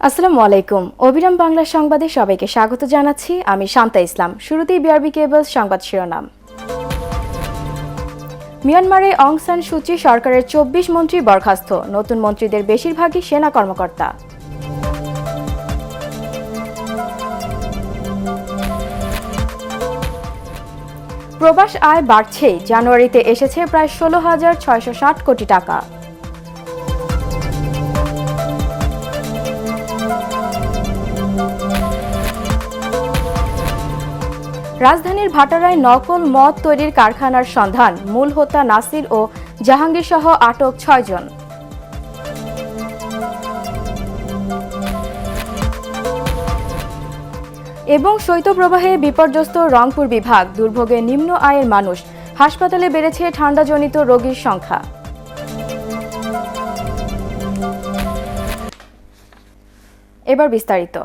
আসসালামু আলাইকুম। অবিরাম বাংলা সংবাদে সবাইকে স্বাগত জানাচ্ছি। আমি শান্তা ইসলাম। শুরুতেই বিআরবি কেবলস সংবাদ শিরোনাম। মিয়ানমারে অং সান সুচি সরকারের ২৪ মন্ত্রী বরখাস্ত, নতুন মন্ত্রীদের বেশিরভাগই সেনা কর্মকর্তা। প্রবাস আয় বাড়ছেই, জানুয়ারিতে এসেছে প্রায় ১৬,৬৬০ কোটি টাকা। রাজধানীর ভাটারায় নকল মদ তৈরির কারখানার সন্ধান, মূল হোতা নাসির ও জাহাঙ্গীর সহ আটক ৬ জন। এবং শৈত্যপ্রবাহে বিপর্যস্ত রংপুর বিভাগ, দুর্ভোগে নিম্ন আয়ের মানুষ, হাসপাতালে বেড়েছে ঠান্ডাজনিত রোগীর সংখ্যা। এবার বিস্তারিত।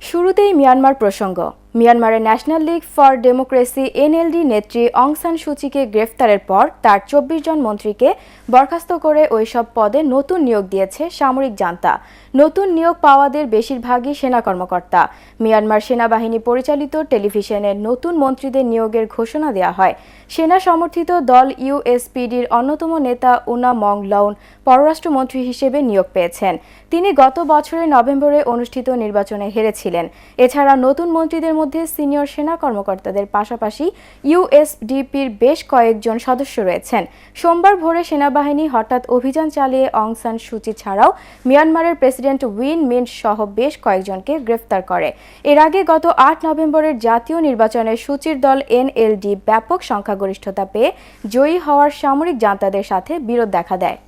শুরুতেই মিয়ানমার প্রসঙ্গ। মিয়ানমারের national League for democracy NLD নেত্রী অং সান সুচিকে গ্রেফতারের পর তার ২৪ জন মন্ত্রীকে বরখাস্ত করে ওইসব পদে নতুন নিয়োগ দিয়েছে সামরিক জান্তা। নতুন নিয়োগ পাওয়াদের বেশিরভাগই সেনা কর্মকর্তা। মিয়ানমার সেনাবাহিনী পরিচালিত টেলিভিশনে নতুন মন্ত্রীদের নিয়োগের ঘোষণা দেওয়া হয়। সেনা সমর্থিত দল ইউএসপিডির অন্যতম নেতা উনা মং লউন পররাষ্ট্রমন্ত্রী হিসেবে নিয়োগ পেয়েছেন। তিনি গত বছরের নভেম্বরে অনুষ্ঠিত নির্বাচনে হেরেছিলেন। এছাড়া নতুন মন্ত্রীদের মধ্যে সিনিয়র সেনা কর্মকর্তাদের পাশাপাশি ইউএসডিপির বেশ কয়েকজন সদস্য রয়েছেন। সোমবার ভোরে সেনাবাহিনী হঠাৎ অভিযান চালিয়ে অং সান সুচি ছাড়াও মিয়ানমারের প্রেসিডেন্ট উইন মিন্ট সহ বেশ কয়েকজনকে গ্রেফতার করে। এর আগে গত ৮ নভেম্বরের জাতীয় নির্বাচনে সুচির দল এনএলডি ব্যাপক সংখ্যাগরিষ্ঠতা পেয়ে জয়ী হওয়ার সামরিক জান্তাদের সাথে বিরোধ দেখা দেয়।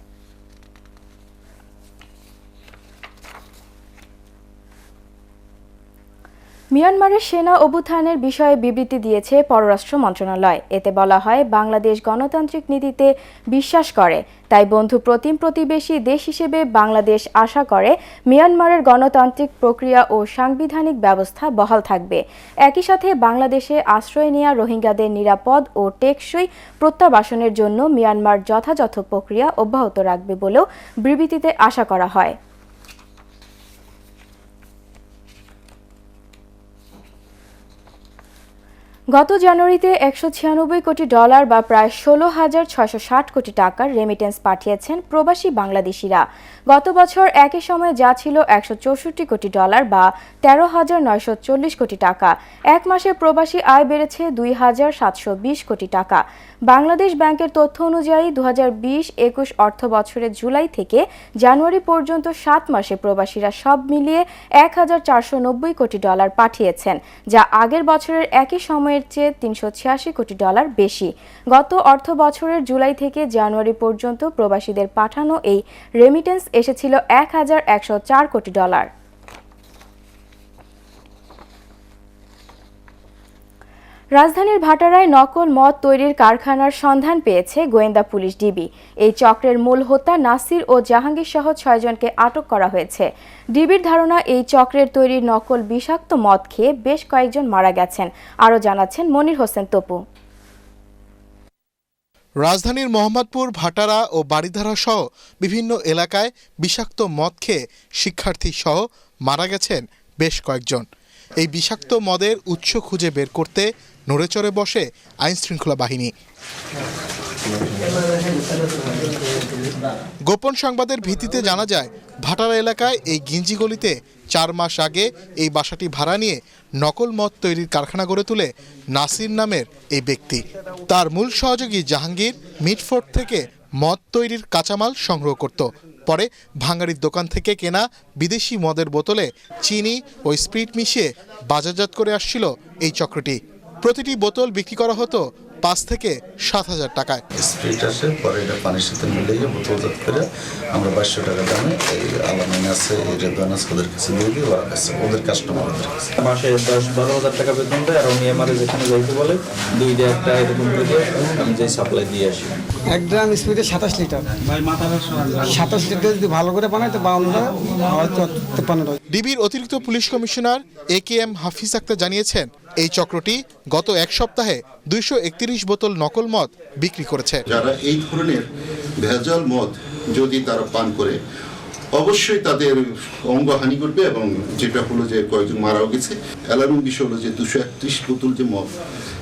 মিয়ানমারের সেনা অভ্যুত্থানের বিষয়ে বিবৃতি দিয়েছে পররাষ্ট্র মন্ত্রণালয়। এতে বলা হয়, বাংলাদেশ গণতান্ত্রিক নীতিতে বিশ্বাস করে, তাই বন্ধু প্রতিম প্রতিবেশী দেশ হিসেবে বাংলাদেশ আশা করে মিয়ানমারের গণতান্ত্রিক প্রক্রিয়া ও সাংবিধানিক ব্যবস্থা বহাল থাকবে। একই সাথে বাংলাদেশে আশ্রয় নেওয়া রোহিঙ্গাদের নিরাপদ ও টেকসই প্রত্যাবাসনের জন্য মিয়ানমার যথাযথ প্রক্রিয়া অব্যাহত রাখবে বলেও বিবৃতিতে আশা করা হয়। গত জানুয়ারিতে $১৯৬ কোটি বা প্রায় ১৬,৬৬০ কোটি টাকার রেমিটেন্স পাঠিয়েছেন প্রবাসী বাংলাদেশিরা। গত বছর একই সময়ে যা ছিল $১৬৪ কোটি বা ১৩,৯৪০ কোটি টাকা। এক মাসে প্রবাসী আয় বেড়েছে ২,৭২০ কোটি টাকা। বাংলাদেশ ব্যাংকের তথ্য অনুযায়ী ২০২০-২১ অর্থ বছরের জুলাই থেকে জানুয়ারি পর্যন্ত ৭ মাসে প্রবাসীরা সব মিলিয়ে $১,৪৯০ কোটি পাঠিয়েছেন, যা আগের বছরের একই সময়ের চেয়ে $৩৮৬ কোটি বেশি। গত অর্থ বছরের জুলাই থেকে জানুয়ারি পর্যন্ত প্রবাসীদের পাঠানো এই রেমিটেন্স এসেছিল $১,১০৪ কোটি। রাজধানীর ভাটারায় নকল মদ তৈরির কারখানার সন্ধান পেয়েছে গোয়েন্দা পুলিশ ডিবি। এই চক্রের মূল হোতা নাসির ও জাহাঙ্গীর সহ ৬ জনকে আটক করা হয়েছে। ডিবির ধারণা, এই চক্রের তৈরি নকল বিষাক্ত মদ খেয়ে বেশ কয়েকজন মারা গেছেন। আরও জানাচ্ছেন মনির হোসেন তপু। রাজধানীর মোহাম্মদপুর, ভাটারা ও বাড়িধারা সহ বিভিন্ন এলাকায় বিষাক্ত মদ খেয়ে শিক্ষার্থী সহ মারা গেছেন বেশ কয়েকজন। এই বিষাক্ত মদের উৎস খুঁজে বের করতে নড়েচড়ে বসে আইনশৃঙ্খলা বাহিনী। গোপন সংবাদের ভিত্তিতে জানা যায়, ভাটারা এলাকায় এই গিঞ্জি গলিতে ৪ মাস আগে এই বাসাটি ভাড়া নিয়ে নকল মদ তৈরির কারখানা গড়ে তুলে নাসির নামের এই ব্যক্তি। তার মূল সহযোগী জাহাঙ্গীর মিটফোর্ট থেকে মদ তৈরির কাঁচামাল সংগ্রহ করত। পরে ভাঙাড়ির দোকান থেকে কেনা বিদেশি মদের বোতলে চিনি ও স্পিরিট মিশিয়ে বাজারজাত করে আসছিল এই চক্রটি। প্রতিটি বোতল বিক্রি করা হতো ৫ থেকে ৭,০০০ টাকায়। স্পিরিট আসে, পরে এটা পানির সাথে মিলিয়ে বোতলজাত করে আমরা ২২০০ টাকা দামে এই আলামিন আছে, এই রেদওয়ান আছে, ওদের কাছে দিয়ে দিই, ওরা কাছে ওদের কাস্টমারদের কাছে। মাসে ১০-১২ হাজার টাকা বেতন দেয়, আর উনি আমাদের যেখানে যাইতে বলে 2 একটা এরকম করে আমি যে সাপ্লাই দিয়ে আসি। 1 গ্রাম স্পিরিটে ২৭ লিটার। ২৭ লিটার যদি ভালো করে বানায় তো ৫২ টাকা, হয়তো ৫৩ টাকা। ডিবির অতিরিক্ত পুলিশ কমিশনার AKM হাফিজ আক্তার জানিয়েছেন, এই চক্রটি গত এক সপ্তাহে ২৩১ বোতল নকল মদ বিক্রি করেছে। যারা এই ধরনের ভেজাল মদ যদি তারা পান করে অবশ্যই তাদের অঙ্গহানি করবে, এবং যেটা হলো যে কয়েকজন মারাও গেছে। অ্যালার্মিং বিষয় হলো যে 231 বোতল যে মদ,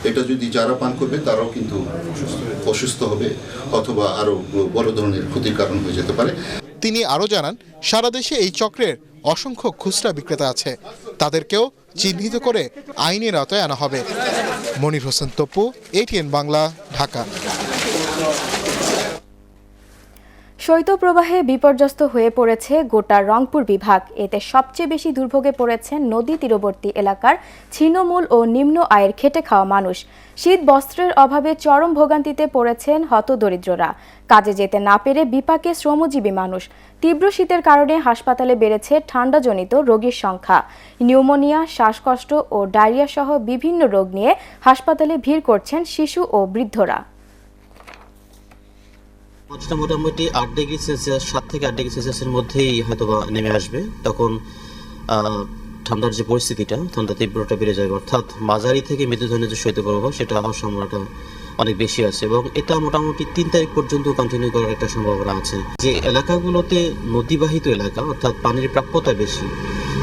এটা যদি যারা পান করবে তারাও কিন্তু অসুস্থ হবে অথবা আরো বড় ধরনের ক্ষতির কারণ হয়ে যেতে পারে। তিনি আরও জানান, সারা দেশে এই চক্রের অসংখ্য খুচরা বিক্রেতা আছে, তাদেরকেও চিহ্নিত করে আইনের আওতায় আনা হবে। মনির হোসেন তপু, ATN বাংলা, ঢাকা। শৈত্যপ্রবাহে বিপর্যস্ত হয়ে পড়েছে গোটা রংপুর বিভাগ। এতে সবচেয়ে বেশি দুর্ভোগে পড়েছেন নদী তীরবর্তী এলাকার ছিন্নমূল ও নিম্ন আয়ের খেটে খাওয়া মানুষ। শীত বস্ত্রের অভাবে চরম ভোগান্তিতে পড়েছেন হতদরিদ্ররা। কাজে যেতে না পেরে বিপাকে শ্রমজীবী মানুষ। তীব্র শীতের কারণে হাসপাতালে বেড়েছে ঠান্ডাজনিত রোগীর সংখ্যা। নিউমোনিয়া, শ্বাসকষ্ট ও ডায়রিয়া সহ বিভিন্ন রোগ নিয়ে হাসপাতালে ভিড় করছেন শিশু ও বৃদ্ধরা। মোটামুটি 8 ডিগ্রি সেলসিয়াস, 7 থেকে 8 ডিগ্রি সেলসিয়াসের মধ্যেই হয়তো নেমে আসবে। তখন ঠান্ডার যে পরিস্থিতিটা, ঠান্ডা তীব্রতা বেড়ে যাবে, অর্থাৎ মাঝারি থেকে মৃদু ধরনের যে শৈত্যপ্রবাহ সেটা হওয়ার সম্ভাবনাটা অনেক বেশি আছে, এবং এটা মোটামুটি 3 তারিখ পর্যন্ত কন্টিনিউ করার একটা সম্ভাবনা আছে। যে এলাকাগুলোতে নদীবাহিত এলাকা, অর্থাৎ পানির প্রাপ্যতা বেশি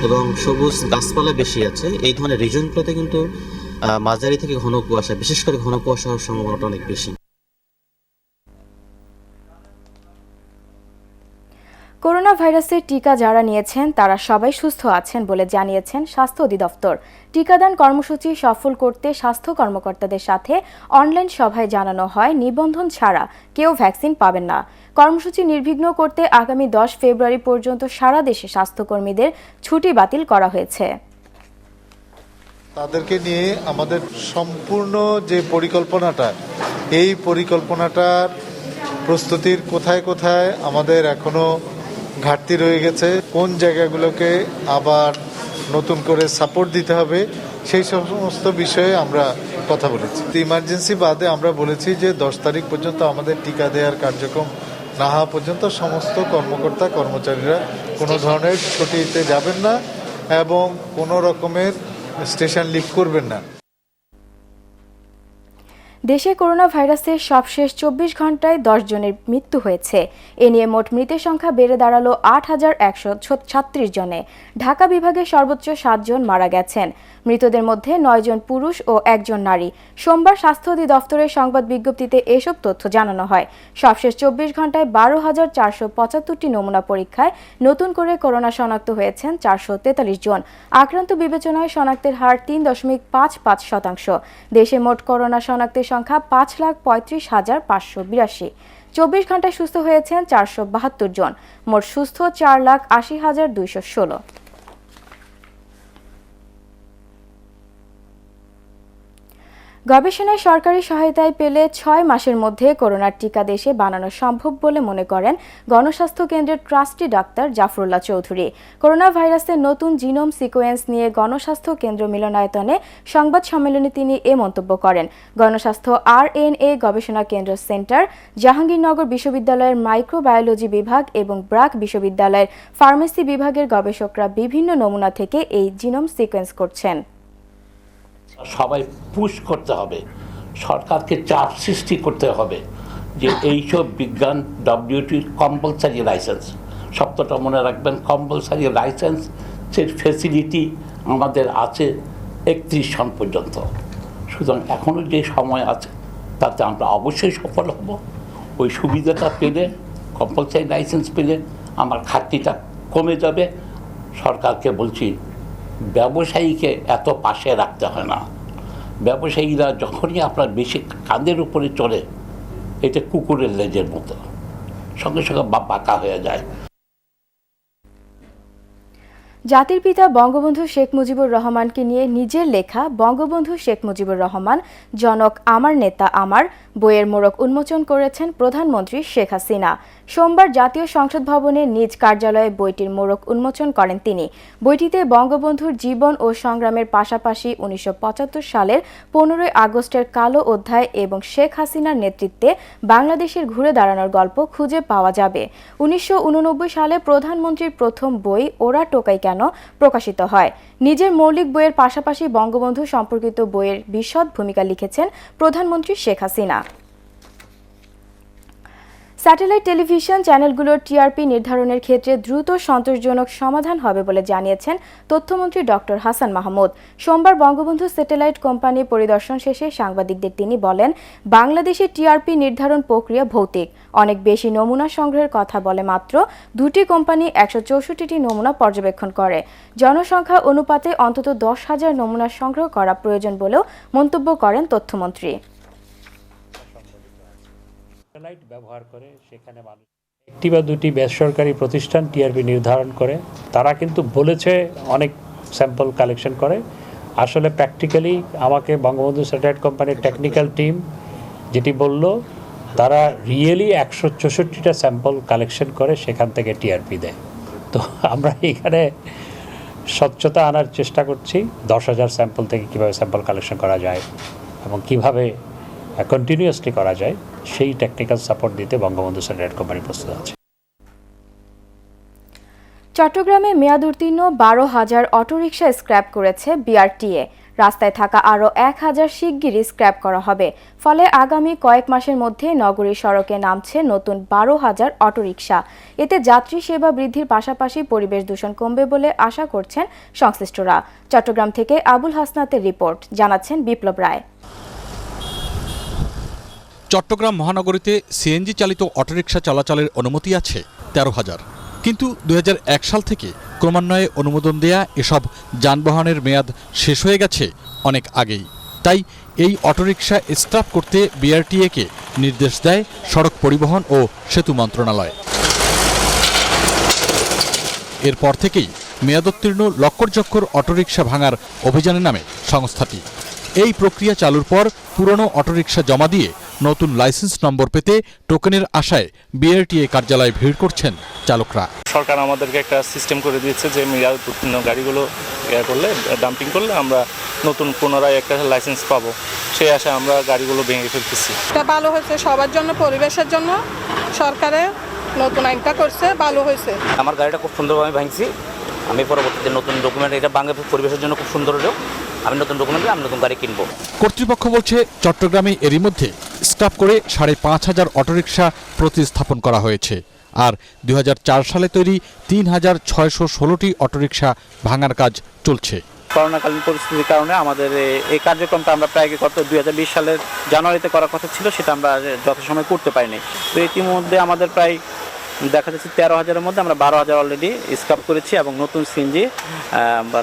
এবং সবুজ গাছপালা বেশি আছে, এই ধরনের রিজনগুলোতে কিন্তু মাঝারি থেকে ঘন কুয়াশা, বিশেষ করে ঘন কুয়াশা হওয়ার সম্ভাবনাটা অনেক বেশি। করোনা ভাইরাসের টিকা যারা নিয়েছেন তারা সবাই সুস্থ আছেন বলে জানিয়েছেন স্বাস্থ্য অধিদপ্তর। টিকাদান কর্মসূচি সফল করতে স্বাস্থ্য কর্মকর্তাদের সাথে অনলাইন সভায় জানানো হয়, নিবন্ধন ছাড়া কেউ ভ্যাকসিন পাবেন না। কর্মসূচি নির্বিঘ্ন করতে আগামী 10 ফেব্রুয়ারি পর্যন্ত সারা দেশে স্বাস্থ্যকর্মীদের ছুটি বাতিল করা হয়েছে। তাদেরকে নিয়ে আমাদের সম্পূর্ণ যে পরিকল্পনাটা, এই পরিকল্পনাটার প্রস্তুতির কোথায় কোথায় আমাদের এখনো ঘাটতি রয়ে গেছে, কোন জায়গাগুলোকে আবার নতুন করে সাপোর্ট দিতে হবে, সেই সমস্ত বিষয়ে আমরা কথা বলেছি। ইমার্জেন্সি বাদে আমরা বলেছি যে 10 তারিখ পর্যন্ত আমাদের টিকা দেওয়ার কার্যক্রম না হওয়া পর্যন্ত সমস্ত কর্মকর্তা কর্মচারীরা কোনো ধরনের ছুটিতে যাবেন না এবং কোনো রকমের স্টেশন লিভ করবেন না। দেশে করোনা ভাইরাসের সবশেষ 24 ঘন্টায় 10 জনের মৃত্যু হয়েছে। এ নিয়ে মোট মৃতের সংখ্যা বেড়ে দাঁড়ালো 8136 জনে। ঢাকা বিভাগে সর্বোচ্চ 7 জন মারা গেছেন। মৃতদের মধ্যে 9 জন পুরুষ ও 1 জন নারী। সোমবার স্বাস্থ্য অধিদপ্তরের সংবাদ বিজ্ঞপ্তিতে এসব তথ্য জানানো হয়। সবশেষ 24 ঘন্টায় 12,475টি নমুনা পরীক্ষায় নতুন করে করোনা শনাক্ত হয়েছেন 443 জন। আক্রান্ত বিবেচনায় শনাক্তের হার 3.55%। দেশে মোট করোনা শনাক্তের সংখ্যা 5,35,582। 24 ঘন্টায় সুস্থ হয়েছেন 472 জন। মোট সুস্থ 4,80,216। গবেষণায় সরকারি সহায়তায় পেলে 6 মাসের মধ্যে করোনার টিকা দেশে বানানো সম্ভব বলে মনে করেন গণস্বাস্থ্য কেন্দ্রের trustee doctor Zafrullah Chowdhury. Corona ভাইরাসের নতুন জিনোম সিকোয়েন্স নিয়ে গণস্বাস্থ্য কেন্দ্র মিলনায়তনে সংবাদ সম্মেলনে তিনি এ মন্তব্য করেন। গণস্বাস্থ্য RNA গবেষণা কেন্দ্র সেন্টার, জাহাঙ্গীরনগর বিশ্ববিদ্যালয়ের মাইক্রোবায়োলজি বিভাগ এবং ব্রাক বিশ্ববিদ্যালয়ের ফার্মেসি বিভাগের গবেষকরা বিভিন্ন নমুনা থেকে এই জিনোম সিকোয়েন্স করছেন। সবাই পুশ করতে হবে, সরকারকে চাপ সৃষ্টি করতে হবে যে এইসব বিজ্ঞান WTO কম্পালসারি লাইসেন্স, শব্দটা মনে রাখবেন, কম্পালসারি লাইসেন্সের ফেসিলিটি আমাদের আছে 31 সন পর্যন্ত। সুতরাং এখনও যে সময় আছে তাতে আমরা অবশ্যই সফল হব। ওই সুবিধাটা পেলে, কম্পালসারি লাইসেন্স পেলে আমার ঘাটতিটা কমে যাবে। সরকারকে বলছি, ব্যবসায়ীকে এত পাশে রাখতে হয় না। ব্যবসায়ীরা যখনই আপনার বেশি কাঁধের উপরে চড়ে, এটা কুকুরের লেজের মতো, সঙ্গে সঙ্গে বাঁকা হয়ে যায়। জাতির পিতা বঙ্গবন্ধু শেখ মুজিবুর রহমানকে নিয়ে নিজের লেখা বঙ্গবন্ধু শেখ মুজিবুর রহমান জনক আমার নেতা আমার বইয়ের মোড়ক উন্মোচন করেছেন প্রধানমন্ত্রী শেখ হাসিনা। সোমবার জাতীয় সংসদ ভবনে নিজ কার্যালয়ে বইটির মোড়ক উন্মোচন করেন তিনি। বইটিতে বঙ্গবন্ধুর জীবন ও সংগ্রামের পাশাপাশি 1975 সালের 15ই আগস্টের কালো অধ্যায় এবং শেখ হাসিনার নেতৃত্বে বাংলাদেশের ঘুরে দাঁড়ানোর গল্প খুঁজে পাওয়া যাবে। 1989 সালে প্রধানমন্ত্রীর প্রথম বই ওরা টোকাই কেন প্রকাশিত হয়। নিজের মৌলিক বইয়ের পাশাপাশি বঙ্গবন্ধু সম্পর্কিত বইয়ের বিশদ ভূমিকা লিখেছেন প্রধানমন্ত্রী শেখ হাসিনা। স্যাটেলাইট টেলিভিশন চ্যানেলগুলোর টিআরপি নির্ধারণের ক্ষেত্রে দ্রুত সন্তোষজনক সমাধান হবে বলে জানিয়েছেন তথ্যমন্ত্রী ডক্টর হাসান মাহমুদ। সোমবার বঙ্গবন্ধু স্যাটেলাইট কোম্পানি পরিদর্শন শেষে সাংবাদিকদের তিনি বলেন, বাংলাদেশে টিআরপি নির্ধারণ প্রক্রিয়া ভৌতিক। অনেক বেশি নমুনা সংগ্রহের কথা বলে মাত্র 2টি কোম্পানি 164টি নমুনা পর্যবেক্ষণ করে। জনসংখ্যা অনুপাতে অন্তত 10,000 নমুনা সংগ্রহ করা প্রয়োজন বলেও মন্তব্য করেন তথ্যমন্ত্রী। স্যাটেলাইট ব্যবহার করে সেখানে মানুষ একটি বা দুটি বেসরকারি প্রতিষ্ঠান টিআরপি নির্ধারণ করে। তারা কিন্তু বলেছে অনেক স্যাম্পল কালেকশন করে। আসলে প্র্যাকটিক্যালি আমাকে বঙ্গবন্ধু স্যাটেলাইট কোম্পানির টেকনিক্যাল টিম যেটি বলল, তারা রিয়েলি 164টা স্যাম্পল কালেকশন করে সেখান থেকে টিআরপি দেয়। তো আমরা এখানে স্বচ্ছতা আনার চেষ্টা করছি। 10,000 স্যাম্পল থেকে কীভাবে স্যাম্পল কালেকশন করা যায় এবং কিভাবে কন্টিনিউয়াসলি করা যায় সেই টেকনিক্যাল সাপোর্ট দিতে বঙ্গবন্ধু স্যাটেলাইট কোম্পানি প্রস্তুত আছে। চট্টগ্রামে মেয়াদ উত্তীর্ণ 12,000 অটোরিকশা স্ক্র্যাপ করেছে বিআরটিএ। রাস্তায় থাকা আরও 1,000 শিগগিরই স্ক্র্যাপ করা হবে। ফলে আগামী কয়েক মাসের মধ্যে নগরীর সড়কে নামছে নতুন 12,000 অটোরিকশা। এতে যাত্রী সেবা বৃদ্ধির পাশাপাশি পরিবেশ দূষণ কমবে বলে আশা করছেন সংশ্লিষ্টরা। চট্টগ্রাম থেকে আবুল হাসনাতের রিপোর্ট, জানাচ্ছেন বিপ্লব রায়। চট্টগ্রাম মহানগরীতে সিএনজি চালিত অটোরিকশা চলাচলের অনুমতি আছে 13,000, কিন্তু 2001 সাল থেকে ক্রমান্বয়ে অনুমোদন দেয়া এসব যানবাহনের মেয়াদ শেষ হয়ে গেছে অনেক আগেই। তাই এই অটোরিকশা স্ক্র্যাপ করতে বিআরটিএকে নির্দেশ দেয় সড়ক পরিবহন ও সেতু মন্ত্রণালয়। এরপর থেকেই মেয়াদোত্তীর্ণ লক্কর অটোরিকশা ভাঙার অভিযানে নামে সংস্থাটি। এই প্রক্রিয়া চালুর পর পুরনো অটোরিকশা জমা দিয়ে নতুন লাইসেন্স নম্বর পেতে টোকেনের আশায় বিআরটিএ কার্যালয়ে ভিড় করছেন চালকরা। সরকার আমাদেরকে একটা সিস্টেম করে দিয়েছে যে মেয়াদ উত্তীর্ণ গাড়িগুলো করলে, ডাম্পিং করলে আমরা নতুন পুনরায় একটা লাইসেন্স পাবো, সেই আশায় আমরা গাড়িগুলো ভেঙে ফেলতেছি। এটা ভালো হয়েছে সবার জন্য, পরিবেশের জন্য সরকারের নতুন আইনটা করছে, ভালো হয়েছে। আমার গাড়িটা খুব সুন্দরভাবে ভাঙছি। আমি পরবর্তীতে নতুন ডকুমেন্ট, এটা বাংলাদেশ পরিবেশের জন্য খুব সুন্দর হলেও আমি নতুন ডকুমেন্টে আমি নতুন গাড়ি কিনবো। কর্তৃপক্ষ বলছে চট্টগ্রামে এরই মধ্যে স্ক্র্যাপ করে 5,500 অটোরিকশা প্রতিস্থাপন করা হয়েছে। আর 2004 সালে তৈরি 3,616টি অটোরিকশা ভাঙার কাজ চলছে। করোনাকালীন পরিস্থিতির কারণে আমাদের এই কার্যক্রমটা আমরা প্রায় গত 2020 সালের জানুয়ারিতে করার কথা ছিল, সেটা আমরা যথাসময়ে করতে পারিনি। তো ইতিমধ্যে আমাদের প্রায় দেখা যাচ্ছে 13,000-এর মধ্যে আমরা 12,000 অলরেডি স্ক্র্যাপ করেছি এবং নতুন সিএনজি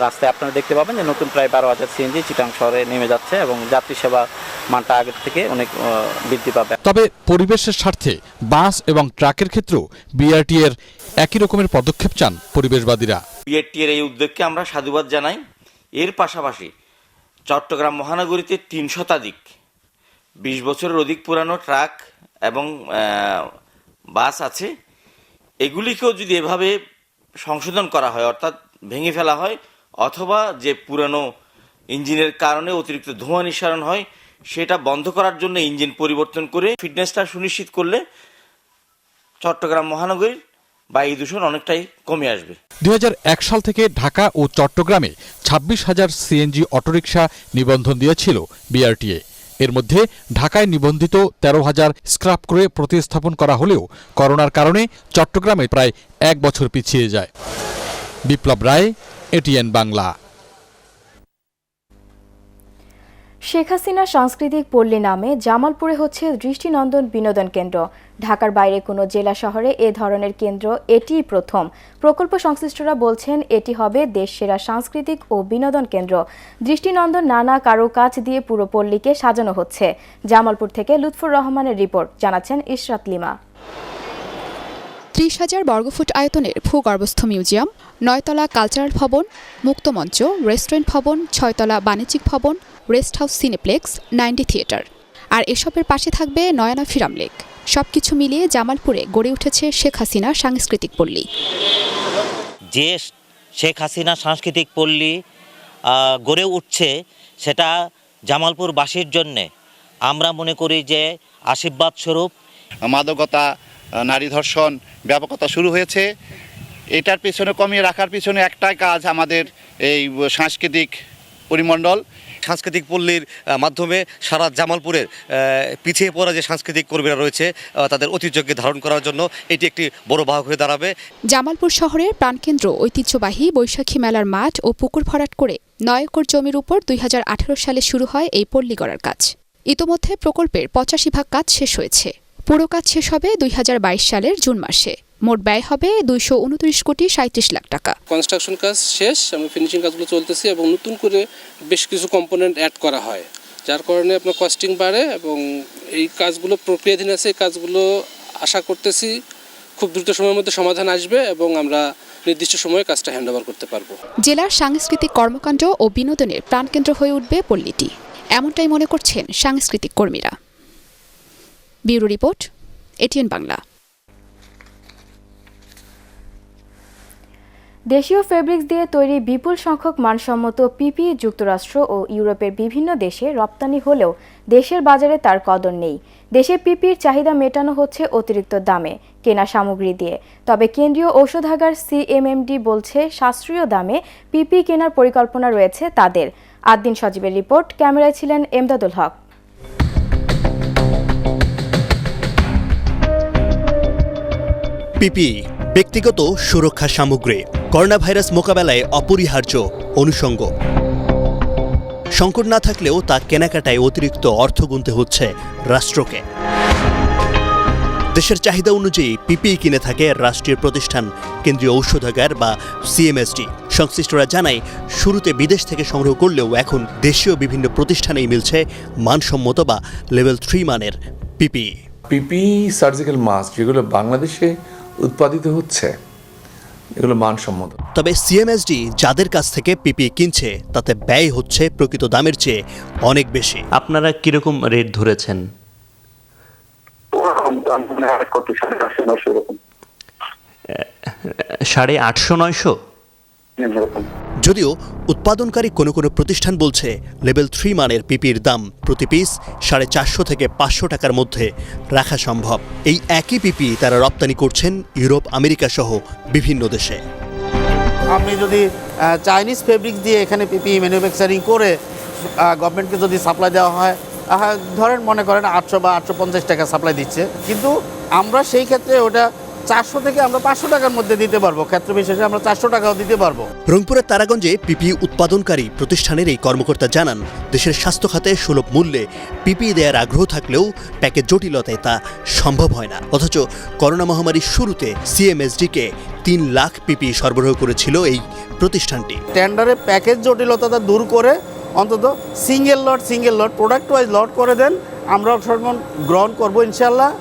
রাস্তায় আপনারা দেখতে পাবেন যে নতুন প্রায় 12,000 সিএনজি চিটাং শহরে নেমে যাচ্ছে এবং যাত্রী সেবা মানটা আগের থেকে অনেক বৃদ্ধি পাবে। তবে পরিবেশের স্বার্থে বাস এবং ট্রাকের ক্ষেত্রেও বিআরটিএর একই রকমের পদক্ষেপ চান পরিবেশবাদীরা। বিআরটিএর এই উদ্যোগকে আমরা সাধুবাদ জানাই। এর পাশাপাশি চট্টগ্রাম মহানগরীতে 3 শতাধিক 20 বছরের অধিক পুরানো ট্রাক এবং বাস আছে। এগুলিকেও যদি এভাবে সংশোধন করা হয়, অর্থাৎ ভেঙে ফেলা হয়, অথবা যে পুরানো ইঞ্জিনের কারণে অতিরিক্ত ধোঁয়া নিঃসরণ হয়, সেটা বন্ধ করার জন্য ইঞ্জিন পরিবর্তন করে ফিটনেসটা সুনিশ্চিত করলে চট্টগ্রাম মহানগরীর বায়ু দূষণ অনেকটাই কমে আসবে। 2001 সাল থেকে ঢাকা ও চট্টগ্রামে 26,000 সিএনজি অটোরিকশা নিবন্ধন দিয়েছিল বিআরটিএ। এর মধ্যে ঢাকায় নিবন্ধিত 13,000 স্ক্র্যাপ করে প্রতিস্থাপন করা হলেও করোনার কারণে চট্টগ্রামে প্রায় 1 বছর পিছিয়ে যায়। বিপ্লব রায়, এটিএন বাংলা। শেখ হাসিনা সাংস্কৃতিক পল্লী নামে জামালপুরে হচ্ছে দৃষ্টিনন্দন বিনোদন কেন্দ্র। ঢাকার বাইরে কোনো জেলা শহরে এ ধরনের কেন্দ্র এটিই প্রথম। প্রকল্প সংশ্লিষ্টরা বলছেন এটি হবে দেশসেরা সাংস্কৃতিক ও বিনোদন কেন্দ্র। দৃষ্টিনন্দন নানা কারুকাজ দিয়ে পুরো পল্লীকে সাজানো হচ্ছে। জামালপুর থেকে লুৎফুর রহমানের রিপোর্ট, জানাচ্ছেন ইশরাত লিমা। 30,000 বর্গফুট আয়তনের ভূগর্ভস্থ মিউজিয়াম, 9তলা কালচারাল ভবন, মুক্তমঞ্চ, রেস্টুরেন্ট ভবন, 6তলা বাণিজ্যিক ভবন, রেস্ট হাউস, সিনেপ্লেক্স, 9ডি থিয়েটার। আর এসবের পাশে থাকবে নয়না ফিরাম লেক। সবকিছু মিলিয়ে জামালপুরে গড়ে উঠেছে শেখ হাসিনা সাংস্কৃতিক পল্লী। যে শেখ হাসিনা সাংস্কৃতিক পল্লী গড়ে উঠছে, সেটা জামালপুরবাসীর জন্যে আমরা মনে করি যে আশীর্বাদ স্বরূপ। মাদকতা, নারী ধর্ষণ ব্যাপকতা শুরু হয়েছে। এটার পেছনে কমিয়ে রাখার পিছনে একটাই কাজ, আমাদের এই সাংস্কৃতিক পরিমণ্ডল সাংস্কৃতিক পল্লীর মাধ্যমে সারা জামালপুরের পিছিয়ে পড়া যে সাংস্কৃতিক কর্মীরা রয়েছে তাদের ঐতিহ্যকে ধারণ করার জন্য এটি একটি বড় বাহক হয়ে দাঁড়াবে। জামালপুর শহরের প্রাণকেন্দ্র ঐতিহ্যবাহী বৈশাখী মেলার মাঠ ও পুকুর ভরাট করে 9 একর জমির উপর 2018 সালে শুরু হয় এই পল্লী গড়ার কাজ। ইতোমধ্যে প্রকল্পের 85% কাজ শেষ হয়েছে। পুরো কাজ শেষ হবে 2022 সালের জুন মাসে। মোট ব্যয় হবে 229 কোটি 37 লাখ টাকা। কনস্ট্রাকশন কাজ শেষ, আমরা ফিনিশিং কাজগুলো চলতেছি এবং নতুন করে বেশ কিছু কম্পোনেন্ট অ্যাড করা হয়, যার কারণে আপনার কস্টিং বাড়ে এবং এই কাজগুলো প্রক্রিয়াধীন আছে। এই কাজগুলো আশা করতেছি খুব দ্রুত সময়ের মধ্যে সমাধান আসবে এবং আমরা নির্দিষ্ট সময়ে কাজটা হ্যান্ডওভার করতে পারবো। জেলার সাংস্কৃতিক কর্মকাণ্ড ও বিনোদনের প্রাণকেন্দ্র হয়ে উঠবে পল্লীটি, এমনটাই মনে করছেন সাংস্কৃতিক কর্মীরা। Bureau report, ATN Bangla. দেশীয় ফেব্রিক্স দিয়ে তৈরি বিপুল সংখ্যক মানসম্মত পিপিই যুক্তরাষ্ট্র ও ইউরোপের বিভিন্ন দেশে রপ্তানি হলেও দেশের বাজারে তার কদর নেই। দেশে পিপির চাহিদা মেটানো হচ্ছে অতিরিক্ত দামে কেনা সামগ্রী দিয়ে। তবে কেন্দ্রীয় ঔষধাগার সিএমএমডি বলছে সাশ্রয়ী দামে পিপি কেনার পরিকল্পনা রয়েছে তাদের। আদ্দিন সজীবের রিপোর্ট, ক্যামেরায় ছিলেন এমদাদুল হক। পিপিই ব্যক্তিগত সুরক্ষা সামগ্রী, করোনা ভাইরাস মোকাবেলায় অপরিহার্য অনুষঙ্গ। সংকট না থাকলেও তা কেনাকাটায় অতিরিক্ত অর্থ গুনতে হচ্ছে রাষ্ট্রকে। দেশের চাহিদা অনুযায়ী পিপিই কিনে থাকে রাষ্ট্রীয় প্রতিষ্ঠান কেন্দ্রীয় ঔষধাগার বা সিএমএসডি। সংশ্লিষ্টরা জানায়, শুরুতে বিদেশ থেকে সংগ্রহ করলেও এখন দেশীয় বিভিন্ন প্রতিষ্ঠানেই মিলছে মানসম্মত বা লেভেল 3 মানের পিপিই। পিপিই সার্জিক্যাল মাস্ক যেগুলো বাংলাদেশে উৎপাদিত হচ্ছে এগুলো মানসম্মত। তবে সিএমএসডি যাদের কাছ থেকে পিপিই কিনছে তাতে ব্যয় হচ্ছে প্রকৃত দামের চেয়ে অনেক বেশি। আপনারা কিরকম রেট ধরেছেন? 850-900। যদিও উৎপাদনকারী কোনো কোনো প্রতিষ্ঠান বলছে লেভেল 3 মানের পিপির দাম প্রতি পিস 450 থেকে 500 টাকার মধ্যে রাখা সম্ভব। এই একই পিপি তারা রপ্তানি করছেন ইউরোপ, আমেরিকা সহ বিভিন্ন দেশে। আপনি যদি চাইনিজ ফেব্রিক্স দিয়ে এখানে পিপি ম্যানুফ্যাকচারিং করে গভর্নমেন্টকে যদি সাপ্লাই দেওয়া হয়, ধরেন মনে করেন 800 বা 850 টাকা সাপ্লাই দিচ্ছে, কিন্তু আমরা সেই ক্ষেত্রে ওটা 400 থেকে আমরা 500 টাকার মধ্যে দিতে পারবো। ক্ষেত্র বিশেষে আমরা 400 টাকাও দিতে পারবো। রংপুরের তারাগঞ্জে পিপি উৎপাদনকারী প্রতিষ্ঠানের এই কর্মকর্তা জানান, দেশের স্বাস্থ্য খাতে সুলভ মূল্যে পিপি দেওয়ার আগ্রহ থাকলেও প্যাকেজ জটিলতায় তা সম্ভব হয় না। অথচ করোনা মহামারীর শুরুতে সিএমএসডিকে 3 লাখ পিপি সরবরাহ করেছিল এই প্রতিষ্ঠানটি। টেন্ডারে প্যাকেজ জটিলতাটা দূর করে অন্তত সিঙ্গেল লট প্রোডাক্ট ওয়াইজ লট করে দেন, আমরা গ্রহণ করবো ইনশাল্লাহ,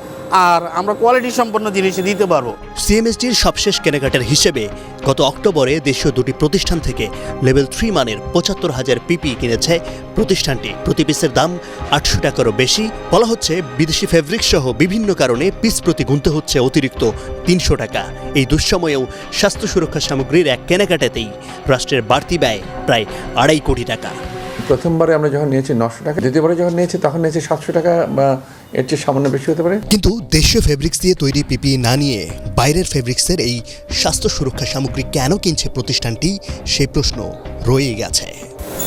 আর আমরা কোয়ালিটি সম্পন্ন জিনিস দিতে পারবো। সিএমএসডির সবশেষ কেনাকাটার হিসেবে গত অক্টোবরে দেশীয় দুটি প্রতিষ্ঠান থেকে লেভেল 3 মানের 75,000 পিপি কিনেছে প্রতিষ্ঠানটি। প্রতি পিসের দাম 800 টাকারও বেশি। বলা হচ্ছে বিদেশি ফেব্রিক সহ বিভিন্ন কারণে পিস প্রতি গুনতে হচ্ছে অতিরিক্ত 300 টাকা। এই দুঃসময়েও স্বাস্থ্য সুরক্ষা সামগ্রীর এক কেনাকাটাতেই রাষ্ট্রের বাড়তি ব্যয় প্রায় 2.5 কোটি টাকা। প্রথমবারে আমরা যখন নিয়েছি 900 টাকা, দ্বিতীয়বারে যখন নিয়েছি তখন নিয়েছি 700 টাকা বা এর চেয়ে সামান্য বেশি হতে পারে। কিন্তু দেশীয় ফেব্রিক্স দিয়ে তৈরি পিপি না নিয়ে বাইরের ফেব্রিক্সের এই স্বাস্থ্য সুরক্ষা সামগ্রী কেন কিনছে প্রতিষ্ঠানটি, সেই প্রশ্ন রয়ে গেছে।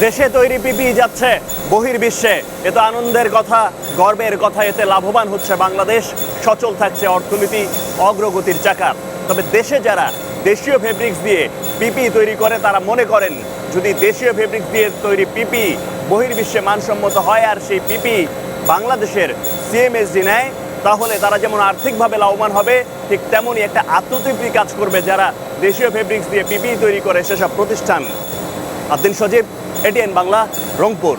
দেশে তৈরি পিপি যাচ্ছে বহির্বিশ্বে, এ তো আনন্দের কথা, গর্বের কথা। এতে লাভবান হচ্ছে বাংলাদেশ, সচল থাকছে অর্থনীতি, অগ্রগতির চাকা। তবে দেশে যারা দেশীয় ফেব্রিক্স দিয়ে পিপি তৈরি করে তারা মনে করেন যদি দেশীয় ফেব্রিক্স দিয়ে তৈরি পিপি বহির্বিশ্বে মানসম্মত হয় আর সেই পিপি বাংলাদেশের সিএমএসডি নেয়, তাহলে তারা যেমন আর্থিকভাবে লাভবান হবে, ঠিক তেমনই একটা আত্মতৃপ্তি কাজ করবে যারা দেশীয় ফেব্রিক্স দিয়ে পিপি তৈরি করে সেসব প্রতিষ্ঠান। আদ্দিন সজীব, এটিএন বাংলা, রংপুর।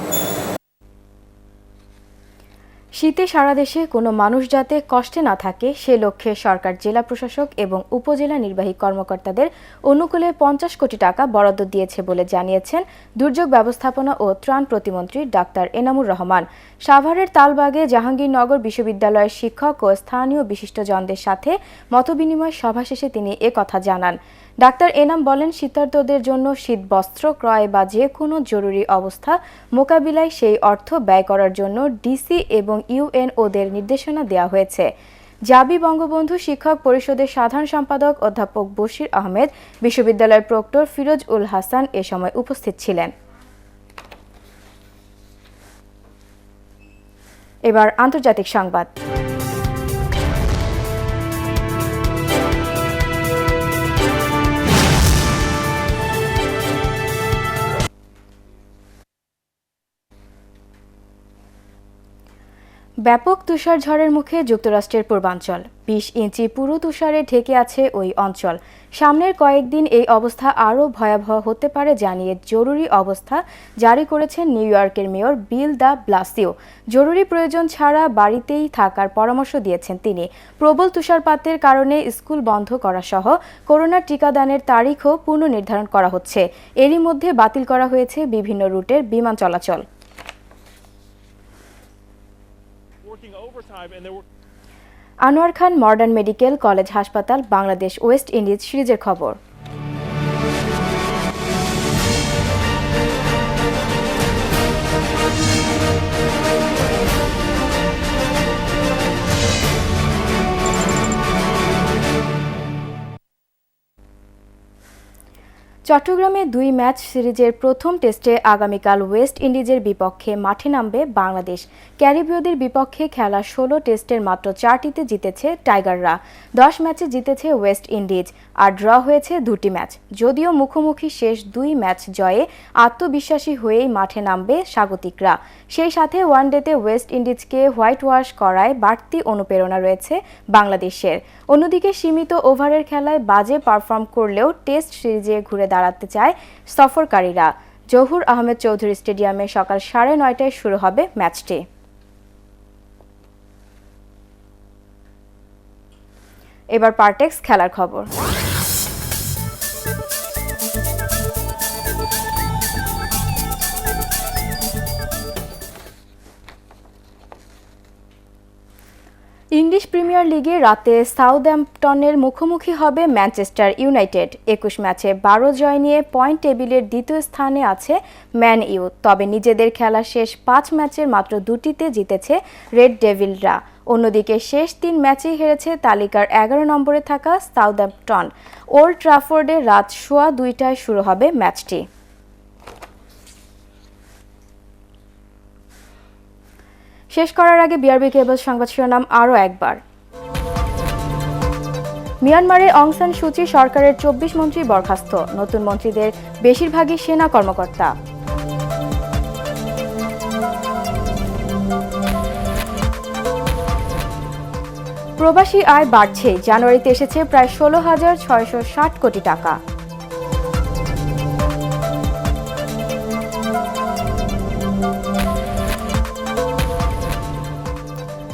শীতে সারা দেশে কোনো মানুষ যাতে কষ্টে না থাকে সে লক্ষ্যে সরকার জেলা প্রশাসক এবং উপজেলা নির্বাহী কর্মকর্তাদের অনুকূলে 50 কোটি টাকা বরাদ্দ দিয়েছে বলে জানিয়েছেন দুর্যোগ ব্যবস্থাপনা ও ত্রাণ প্রতিমন্ত্রী ডাক্তার এনামুর রহমান। সাভারের তালবাগে জাহাঙ্গীরনগর বিশ্ববিদ্যালয়ের শিক্ষক ও স্থানীয় বিশিষ্টজনদের সাথে মতবিনিময় সভা শেষে তিনি একথা জানান। ডাক্তার এনাম বলেন, শীতার্তদের জন্য শীত বস্ত্র ক্রয় বা যে কোনো জরুরি অবস্থা মোকাবিলায় সেই অর্থ ব্যয় করার জন্য ডিসি এবং ইউএনওদের নির্দেশনা দেওয়া হয়েছে। জাবি বঙ্গবন্ধু শিক্ষক পরিষদের সাধারণ সম্পাদক অধ্যাপক বশির আহমেদ, বিশ্ববিদ্যালয়ের প্রক্টর ফিরোজ উল হাসান এ সময় উপস্থিত ছিলেন। এবার আন্তর্জাতিক সংবাদ। ব্যাপক তুষারঝড়ের মুখে যুক্তরাষ্ট্রের পূর্বাঞ্চল। 20 ইঞ্চি পুরো তুষারে ঢেকে আছে ওই অঞ্চল। সামনের কয়েকদিন এই অবস্থা আরও ভয়াবহ হতে পারে জানিয়ে জরুরি অবস্থা জারি করেছেন নিউ ইয়র্কের মেয়র বিল দা ব্লাসিও। জরুরি প্রয়োজন ছাড়া বাড়িতেই থাকার পরামর্শ দিয়েছেন তিনি। প্রবল তুষারপাতের কারণে স্কুল বন্ধ করা সহ করোনা টিকাদানের তারিখও পুনর্নির্ধারণ করা হচ্ছে। এরই মধ্যে বাতিল করা হয়েছে বিভিন্ন রুটের বিমান চলাচল। আনোয়ার খান মডার্ন মেডিকেল কলেজ হাসপাতাল বাংলাদেশ ওয়েস্ট ইন্ডিজ সিরিজের খবর। চট্টগ্রামে 2 ম্যাচ সিরিজের প্রথম টেস্টে আগামীকাল ওয়েস্ট ইন্ডিজের বিপক্ষে মাঠে নামবে বাংলাদেশ। ক্যারিবীয়দের বিপক্ষে খেলা 16 টেস্টের মাত্র 4টিতে জিতেছে টাইগাররা। 10 ম্যাচে জিতেছে ওয়েস্ট ইন্ডিজ, আর ড্র হয়েছে 2টি ম্যাচ। যদিও মুখোমুখি শেষ 2 ম্যাচ জয়ে আত্মবিশ্বাসী হয়েই মাঠে নামবে স্বাগতিকরা। সেই সাথে ওয়ানডেতে ওয়েস্ট ইন্ডিজকে হোয়াইট ওয়াশ করায় বাড়তি অনুপ্রেরণা রয়েছে বাংলাদেশের। অন্যদিকে সীমিত ওভারের খেলায় বাজে পারফর্ম করলেও টেস্ট সিরিজে ঘুরে দাঁড়াতে চায় সফরকারীরা। জহুর আহমেদ চৌধুরী স্টেডিয়ামে সকাল 9:30টায় শুরু হবে ম্যাচটি। এবার পারটেক্স খেলার খবর। ইংলিশ প্রিমিয়ার লিগে রাতে সাউথহ্যাম্পটনের মুখোমুখি হবে ম্যানচেস্টার ইউনাইটেড। 21 ম্যাচে 12 জয় নিয়ে পয়েন্ট টেবিলের দ্বিতীয় স্থানে আছে ম্যান ইউ। তবে নিজেদের খেলা শেষ 5 ম্যাচের মাত্র 2টিতে জিতেছে রেড ডেভিলরা। অন্যদিকে শেষ 3 ম্যাচেই হেরেছে তালিকার 11 নম্বরে থাকা সাউথহ্যাম্পটন। ওল্ড ট্রাফোর্ডে রাত 2:15টায় শুরু হবে ম্যাচটি। শেষ করার আগে বিআরবি কেবল সংবাদ শিরোনাম আরও একবার। মিয়ানমারে অং সান সুচি সরকারের 24 মন্ত্রী বরখাস্ত। নতুন মন্ত্রীদের বেশিরভাগই সেনা কর্মকর্তা। প্রবাসী আয় বাড়ছে। জানুয়ারিতে এসেছে প্রায় 16,660 কোটি টাকা।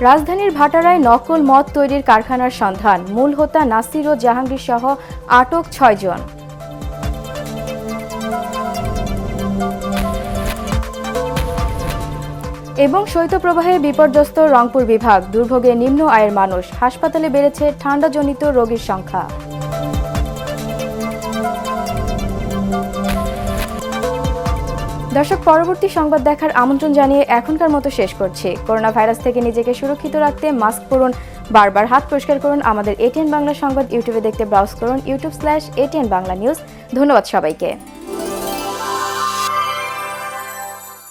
রাজধানীর ভাটারায় নকল মদ তৈরির কারখানার সন্ধান। মূল হোতা নাসির ও জাহাঙ্গীর সহ আটক 6 জন। এবং শৈত্যপ্রবাহে বিপর্যস্ত রংপুর বিভাগ। দুর্ভোগে নিম্ন আয়ের মানুষ। হাসপাতালে বেড়েছে ঠান্ডাজনিত রোগীর সংখ্যা। দর্শক, পরবর্তী সংবাদ দেখার আমন্ত্রণ জানিয়ে এখনকার মতো শেষ করছি। করোনা ভাইরাস থেকে নিজেকে সুরক্ষিত রাখতে মাস্ক পরুন, বারবার হাত পরিষ্কার করুন। আমাদের এটিএন বাংলা সংবাদ ইউটিউবে দেখতে ব্রাউজ করুন youtube/ATN বাংলা নিউজ। ধন্যবাদ সবাইকে।